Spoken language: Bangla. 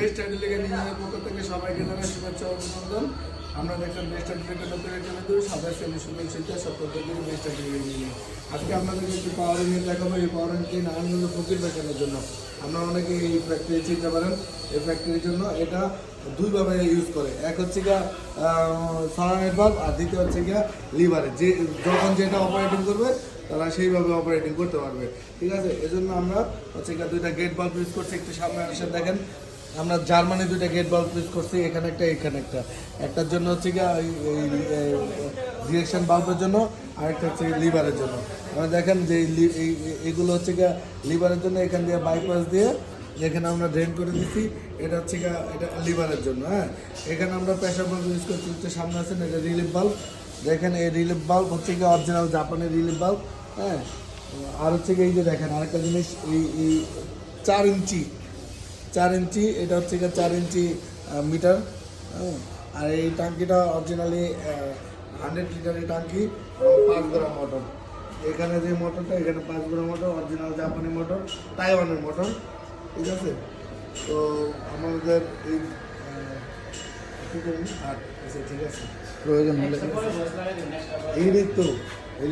বেস্ট আইডিয়ালের নিজেদের পক্ষ থেকে সবাইকে জানাই শুভেচ্ছা ও অভিনন্দন। আমরা দেখলাম বেস্ট আইডিয়ালের নতুন একটা ভিডিও সাদা সলিউশনের শিক্ষা সত্যি বেস্ট আইডিয়ালের নিয়ে আজকে আপনাদেরকে একটু পাওয়ার নিয়ে দেখাবো। এই পাওয়ার কি নারায়ণগঞ্জ ফকির বাজারের জন্য আমরা অনেকে এই ফ্যাক্টরি চিনতে পারেন। এই ফ্যাক্টরির জন্য এটা দুইভাবে ইউজ করে, এক হচ্ছে গিয়া সরানের বাল্ব আর দ্বিতীয় হচ্ছে গিয়া লিভারে, যে যখন যেটা অপারেটিং করবে তারা সেইভাবে অপারেটিং করতে পারবে। ঠিক আছে, এজন্য আমরা হচ্ছে গিয়ে দুইটা গেট বাল্ব ইউজ করছি। একটু সামনে আসে দেখেন, আমরা জার্মানি দুইটা গেট বাল্ব ইউজ করছি, এখানে একটা এখানে একটা। একটার জন্য হচ্ছে গিয়ে ডিরেকশন বাল্বের জন্য, আরেকটা হচ্ছে লিভারের জন্য। আমরা দেখেন যে এইগুলো হচ্ছে গিয়ে লিভারের জন্য, এখান দিয়ে বাইপাস দিয়ে এখানে আমরা ড্রেন করে দিচ্ছি। এটা হচ্ছে গিয়ে এটা লিভারের জন্য। হ্যাঁ, এখানে আমরা প্রেশার বাল্ব ইউজ করছি। সামনে আছেন এটা রিলিফ বাল্ব। দেখেন এই রিলিফ বাল্ব হচ্ছে গিয়ে অরিজিনাল জাপানের রিলিফ বাল্ব। হ্যাঁ, আর হচ্ছে গিয়ে এই যে দেখেন আরেকটা জিনিস, এই 4 ইঞ্চি এটা হচ্ছে গিয়ে 4 ইঞ্চি মিটার। হ্যাঁ, আর এই টাঙ্কিটা অরিজিনালি 100 লিটারের টাঙ্কি, 5 গ্রাম মোটর। এখানে যে মোটরটা, এখানে 5 গ্রাম মোটর, অরিজিনাল জাপানি মোটর, তাইওয়ানের মোটর। ঠিক আছে, তো আমাদের এই ঠিক আছে, প্রয়োজন হলে এই তো